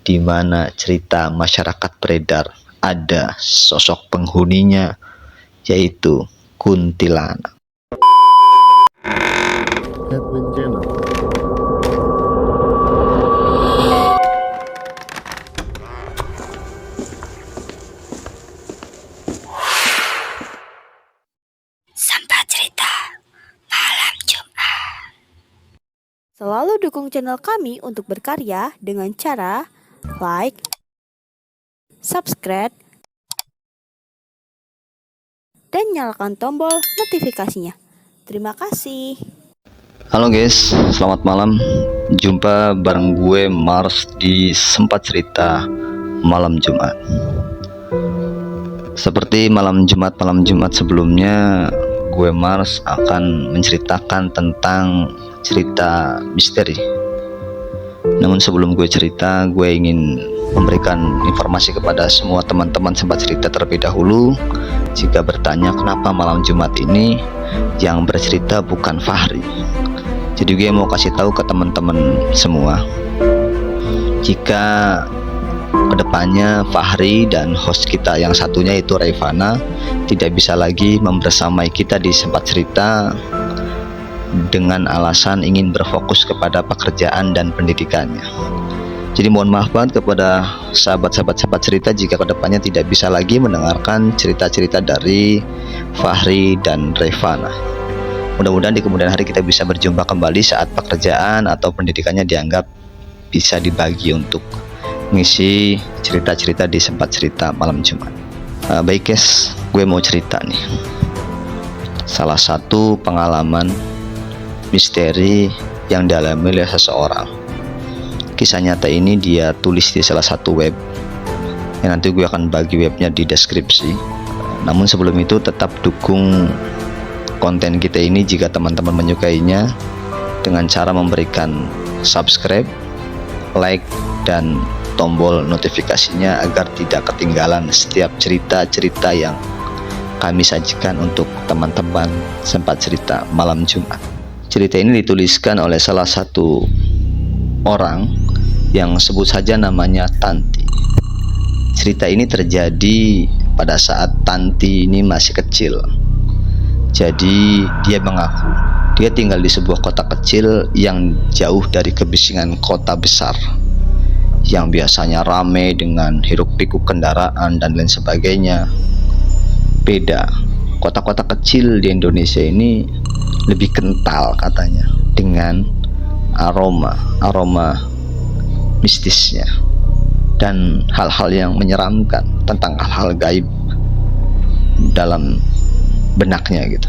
di mana cerita masyarakat beredar ada sosok penghuninya, yaitu kuntilanak. Sampai cerita malam Jumat. Selalu dukung channel kami untuk berkarya dengan cara like, subscribe, dan nyalakan tombol notifikasinya. Terima kasih. Halo guys, selamat malam. Jumpa bareng gue Mars di Sempat Cerita Malam Jumat. Seperti malam Jumat sebelumnya, gue Mars akan menceritakan tentang cerita misteri. Namun sebelum gue cerita, gue ingin memberikan informasi kepada semua teman-teman Sempat Cerita terlebih dahulu. Jika bertanya kenapa malam Jumat ini yang bercerita bukan Fahri, jadi gue mau kasih tahu ke teman-teman semua, jika kedepannya Fahri dan host kita yang satunya itu Raifana tidak bisa lagi membersamai kita di Sempat Cerita dengan alasan ingin berfokus kepada pekerjaan dan pendidikannya. Jadi mohon maaf banget kepada sahabat-sahabat Sempat Cerita jika kedepannya tidak bisa lagi mendengarkan cerita-cerita dari Fahri dan Raifana. Mudah-mudahan di kemudian hari kita bisa berjumpa kembali saat pekerjaan atau pendidikannya dianggap bisa dibagi untuk mengisi cerita-cerita di Sempat Cerita Malam Jumat. Baik guys, gue mau cerita nih. Salah satu pengalaman misteri yang dialami oleh seseorang. Kisah nyata ini dia tulis di salah satu web, yang nanti gue akan bagi webnya di deskripsi. Namun sebelum itu tetap dukung konten kita ini jika teman-teman menyukainya dengan cara memberikan subscribe, like, dan tombol notifikasinya agar tidak ketinggalan setiap cerita-cerita yang kami sajikan untuk teman-teman Sempat Cerita Malam Jumat. Cerita ini dituliskan oleh salah satu orang yang sebut saja namanya Tanti. Cerita ini terjadi pada saat Tanti ini masih kecil. Jadi dia mengaku dia tinggal di sebuah kota kecil yang jauh dari kebisingan kota besar, yang biasanya ramai dengan hiruk-pikuk kendaraan dan lain sebagainya. Beda, kota-kota kecil di Indonesia ini lebih kental katanya dengan aroma mistisnya dan hal-hal yang menyeramkan tentang hal-hal gaib dalam benaknya gitu.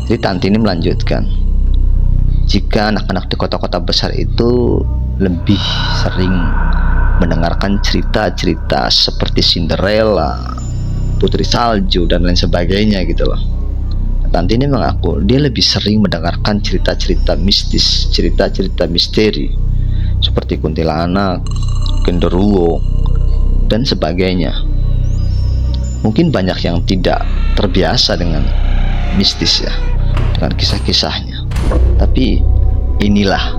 Jadi Tanti ini melanjutkan, jika anak-anak di kota-kota besar itu lebih sering mendengarkan cerita-cerita seperti Cinderella, Putri Salju, dan lain sebagainya gitu loh. Tanti ini mengaku dia lebih sering mendengarkan cerita-cerita mistis, cerita-cerita misteri seperti kuntilanak, genderuwo, dan sebagainya. Mungkin banyak yang tidak terbiasa dengan mistis ya, dengan kisah-kisahnya. Tapi inilah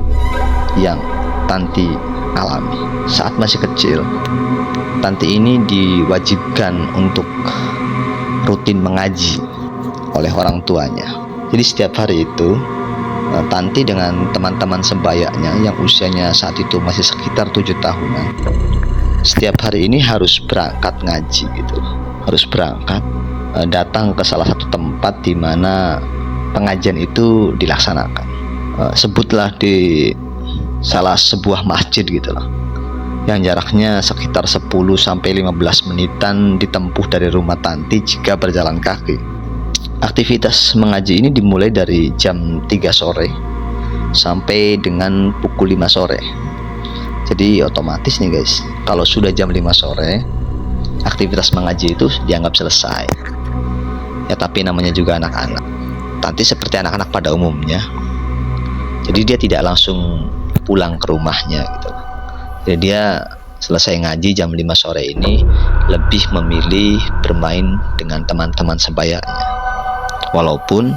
yang Tanti alami saat masih kecil. Tanti ini diwajibkan untuk rutin mengaji oleh orang tuanya. Jadi setiap hari itu Tanti dengan teman-teman sebayanya yang usianya saat itu masih sekitar 7 tahunan, setiap hari ini harus berangkat ngaji gitu. Harus berangkat datang ke salah satu tempat di mana pengajian itu dilaksanakan. Sebutlah di salah sebuah masjid gitu loh, yang jaraknya sekitar 10-15 menitan ditempuh dari rumah Tanti jika berjalan kaki. Aktivitas mengaji ini dimulai dari jam 3 sore sampai dengan pukul 5 sore. Jadi otomatis nih guys, kalau sudah jam 5 sore aktivitas mengaji itu dianggap selesai. Ya tapi namanya juga anak-anak. Tanti seperti anak-anak pada umumnya, jadi dia tidak langsung pulang ke rumahnya gitu. Jadi dia selesai ngaji jam 5 sore ini lebih memilih bermain dengan teman-teman sebayanya. Walaupun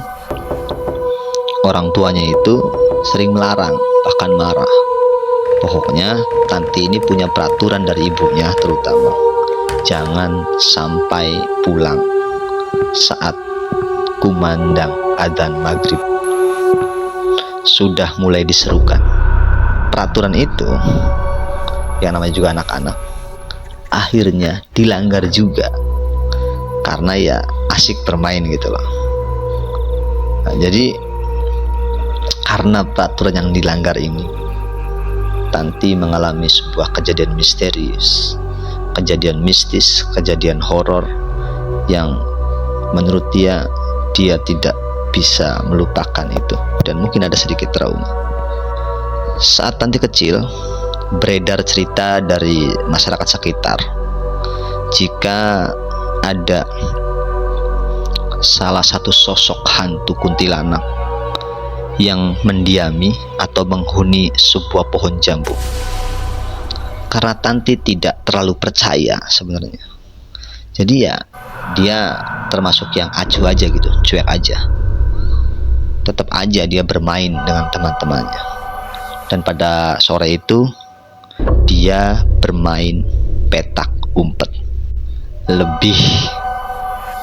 orang tuanya itu sering melarang, bahkan marah. Pokoknya Tanti ini punya peraturan dari ibunya, terutama jangan sampai pulang saat kumandang adzan maghrib. Sudah mulai diserukan. Peraturan itu, yang namanya juga anak-anak, akhirnya dilanggar juga, karena ya asik bermain gitu loh. Nah, jadi karena peraturan yang dilanggar ini, Tanti mengalami sebuah kejadian misterius, kejadian mistis, kejadian horor yang menurut dia tidak bisa melupakan itu, dan mungkin ada sedikit trauma. Saat Tanti kecil, beredar cerita dari masyarakat sekitar jika ada salah satu sosok hantu kuntilanak yang mendiami atau menghuni sebuah pohon jambu. Karena Tanti tidak terlalu percaya sebenarnya, jadi ya dia termasuk yang acuh aja gitu, cuek aja. Tetap aja dia bermain dengan teman-temannya. Dan pada sore itu dia bermain petak umpet. Lebih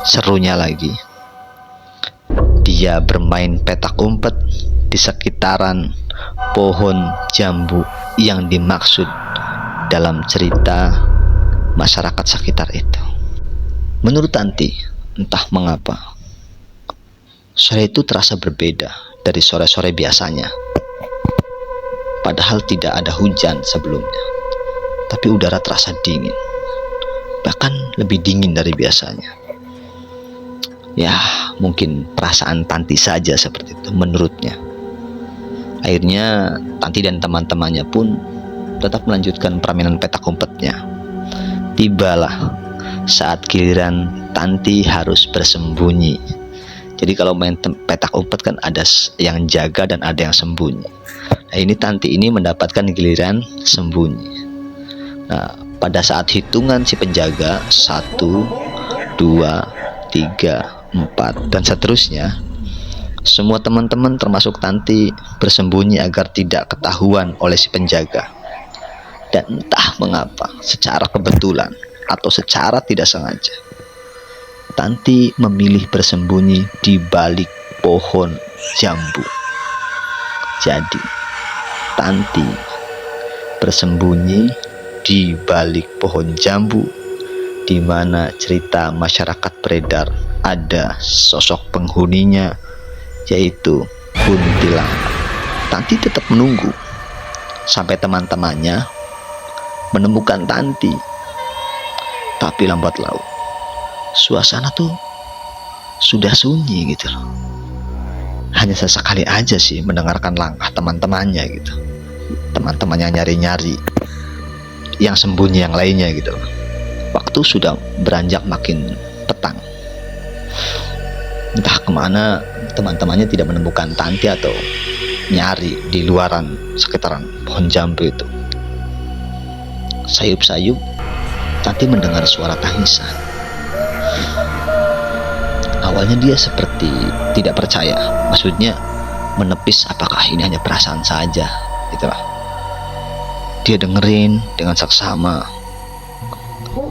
serunya lagi, dia bermain petak umpet di sekitaran pohon jambu yang dimaksud dalam cerita masyarakat sekitar itu. Menurut Tanti, entah mengapa sore itu terasa berbeda dari sore-sore biasanya. Padahal tidak ada hujan sebelumnya, tapi udara terasa dingin, bahkan lebih dingin dari biasanya. Ya, mungkin perasaan Tanti saja seperti itu menurutnya. Akhirnya Tanti dan teman-temannya pun tetap melanjutkan permainan petak umpetnya. Tibalah saat giliran Tanti harus bersembunyi. Jadi kalau main petak umpet kan ada yang jaga dan ada yang sembunyi. Nah, ini Tanti ini mendapatkan giliran sembunyi. Nah, pada saat hitungan si penjaga 1, 2, 3, 4 dan seterusnya, semua teman-teman termasuk Tanti bersembunyi agar tidak ketahuan oleh si penjaga. Dan entah mengapa, secara kebetulan atau secara tidak sengaja, Tanti memilih bersembunyi di balik pohon jambu. Jadi Tanti bersembunyi di balik pohon jambu, di mana cerita masyarakat beredar ada sosok penghuninya, yaitu kuntilanak. Tanti tetap menunggu sampai teman-temannya menemukan Tanti, tapi lambat laun suasana tuh sudah sunyi gitu loh. Hanya sesekali aja sih mendengarkan langkah teman-temannya gitu. Teman-temannya nyari-nyari yang sembunyi yang lainnya gitu loh. Waktu sudah beranjak makin petang. Entah kemana teman-temannya tidak menemukan Tanti atau nyari di luaran sekitaran pohon jambu itu. Sayup-sayup Tanti mendengar suara tangisan. Awalnya dia seperti tidak percaya, maksudnya menepis apakah ini hanya perasaan saja, gitulah. Dia dengerin dengan seksama,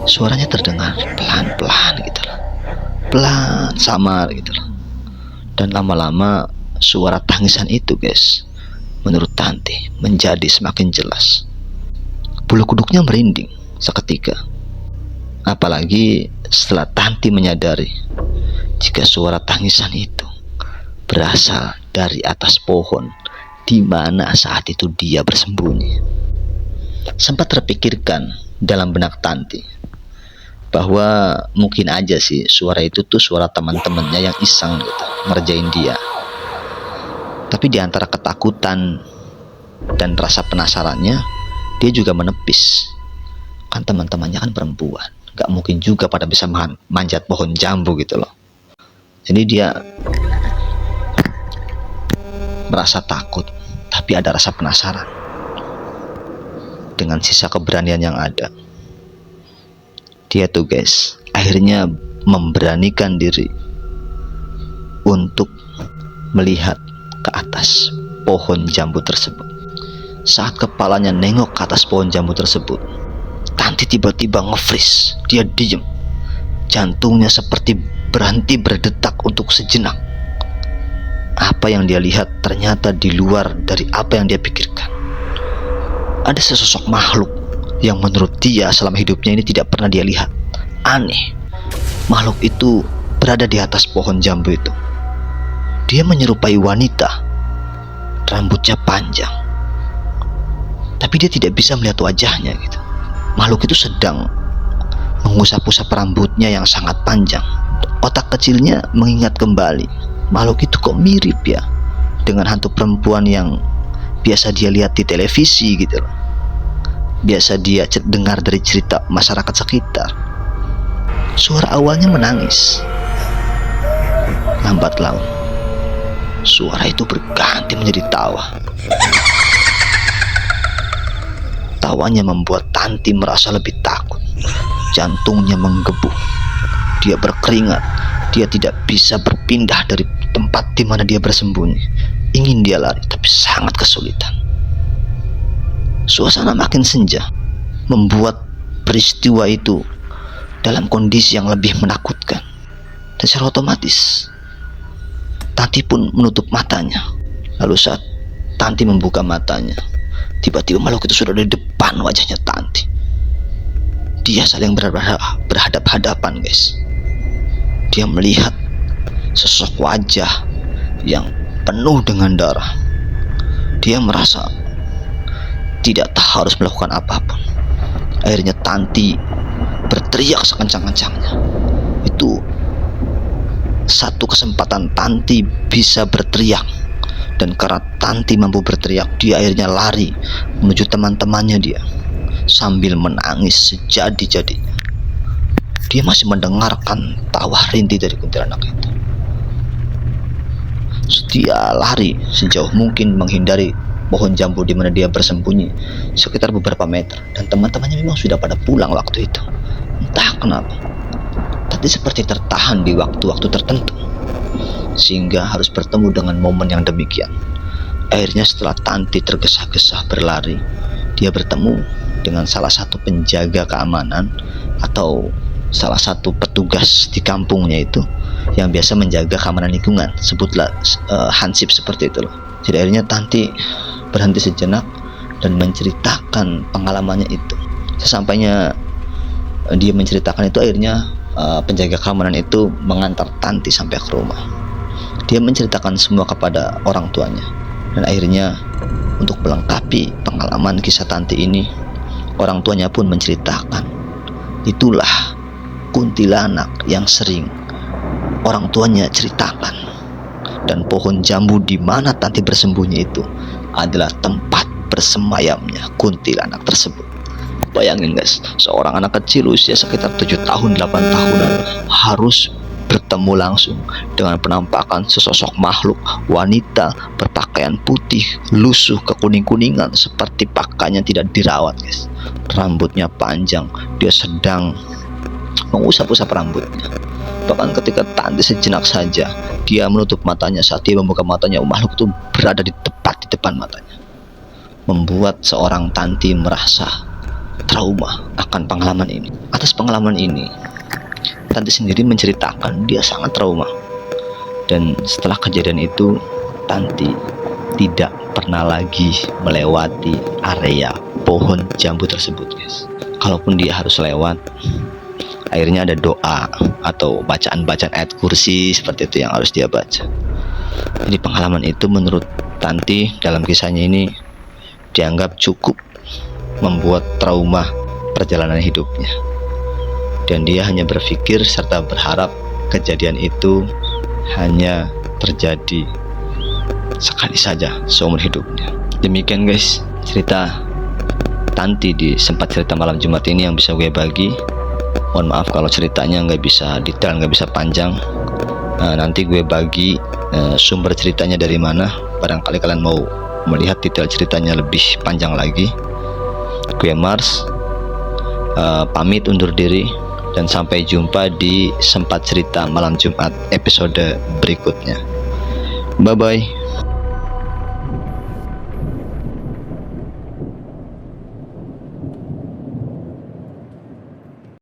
suaranya terdengar pelan-pelan gitulah, pelan samar gitulah. Dan lama-lama suara tangisan itu, guys, menurut Tanti menjadi semakin jelas. Bulu kuduknya merinding seketika. Apalagi setelah Tanti menyadari jika suara tangisan itu berasal dari atas pohon di mana saat itu dia bersembunyi. Sempat terpikirkan dalam benak Tanti bahwa mungkin aja sih suara itu tuh suara teman-temannya yang iseng gitu, ngerjain dia. Tapi di antara ketakutan dan rasa penasarannya, dia juga menepis. Kan teman-temannya kan perempuan, gak mungkin juga pada bisa manjat pohon jambu gitu loh. Jadi dia merasa takut, tapi ada rasa penasaran. Dengan sisa keberanian yang ada, dia tuh, guys, akhirnya memberanikan diri untuk melihat ke atas pohon jambu tersebut. Saat kepalanya nengok ke atas pohon jambu tersebut, Tanti tiba-tiba nge-freeze. Dia diem. Jantungnya seperti berhenti berdetak untuk sejenak. Apa yang dia lihat ternyata di luar dari apa yang dia pikirkan. Ada sesosok makhluk yang menurut dia selama hidupnya ini tidak pernah dia lihat. Aneh. Makhluk itu berada di atas pohon jambu itu. Dia menyerupai wanita. Rambutnya panjang. Tapi dia tidak bisa melihat wajahnya gitu. Makhluk itu sedang mengusap-usap rambutnya yang sangat panjang. Otak kecilnya mengingat kembali, makhluk itu kok mirip ya dengan hantu perempuan yang biasa dia lihat di televisi gitu loh. Biasa dia dengar dari cerita masyarakat sekitar. Suara awalnya menangis. Lambat laun suara itu berganti menjadi tawa. Tawanya membuat Tanti merasa lebih takut. Jantungnya menggebu. Dia berkeringat. Dia tidak bisa berpindah dari tempat di mana dia bersembunyi. Ingin dia lari, tapi sangat kesulitan. Suasana makin senja, membuat peristiwa itu dalam kondisi yang lebih menakutkan. Dan secara otomatis Tanti pun menutup matanya. Lalu saat Tanti membuka matanya, tiba-tiba makhluk itu sudah di depan wajahnya Tanti. Dia saling berhadap-hadapan, guys. Dia melihat sosok wajah yang penuh dengan darah. Dia merasa tidak harus melakukan apapun. Akhirnya Tanti berteriak sekencang-kencangnya. Itu satu kesempatan Tanti bisa berteriak. Dan karena Tanti mampu berteriak, dia akhirnya lari menuju teman-temannya dia sambil menangis sejadi-jadinya. Dia masih mendengarkan tawa rintih dari kuntilanak itu. Dia lari sejauh mungkin menghindari pohon jambu di mana dia bersembunyi sekitar beberapa meter. Dan teman-temannya memang sudah pada pulang waktu itu. Entah kenapa, tapi seperti tertahan di waktu-waktu tertentu, sehingga harus bertemu dengan momen yang demikian. Akhirnya setelah Tanti tergesa-gesa berlari, dia bertemu dengan salah satu penjaga keamanan atau salah satu petugas di kampungnya itu yang biasa menjaga keamanan lingkungan, sebutlah hansip seperti itu loh. Jadi akhirnya Tanti berhenti sejenak dan menceritakan pengalamannya itu. Sesampainya dia menceritakan itu, akhirnya penjaga keamanan itu mengantar Tanti sampai ke rumah. Dia menceritakan semua kepada orang tuanya. Dan akhirnya untuk melengkapi pengalaman kisah Tanti ini, orang tuanya pun menceritakan, itulah kuntilanak yang sering orang tuanya ceritakan. Dan pohon jambu di mana Tanti bersembunyi itu adalah tempat bersemayamnya kuntilanak tersebut. Bayangin guys, seorang anak kecil usia sekitar 7 tahun 8 tahunan harus bertemu langsung dengan penampakan sesosok makhluk wanita berpakaian putih lusuh kekuning-kuningan, seperti pakaiannya tidak dirawat guys. Rambutnya panjang, dia sedang mengusap-usap rambutnya. Bahkan ketika Tanti sejenak saja dia menutup matanya, saat dia membuka matanya makhluk itu berada tepat di depan matanya, membuat seorang Tanti merasa trauma akan pengalaman ini. Atas pengalaman ini Tanti sendiri menceritakan dia sangat trauma. Dan setelah kejadian itu Tanti tidak pernah lagi melewati area pohon jambu tersebut guys. Kalaupun dia harus lewat, akhirnya ada doa atau bacaan-bacaan ayat kursi seperti itu yang harus dia baca. Jadi pengalaman itu menurut Tanti dalam kisahnya ini dianggap cukup membuat trauma perjalanan hidupnya. Dan dia hanya berpikir serta berharap kejadian itu hanya terjadi sekali saja seumur hidupnya. Demikian guys cerita Tanti di Sempat Cerita Malam Jumat ini yang bisa gue bagi. Mohon maaf kalau ceritanya nggak bisa detail, nggak bisa panjang. Nanti gue bagi sumber ceritanya dari mana. Barangkali kalian mau melihat detail ceritanya lebih panjang lagi. Gue Mars pamit undur diri. Dan sampai jumpa di Sempat Cerita Malam Jumat episode berikutnya. Bye-bye.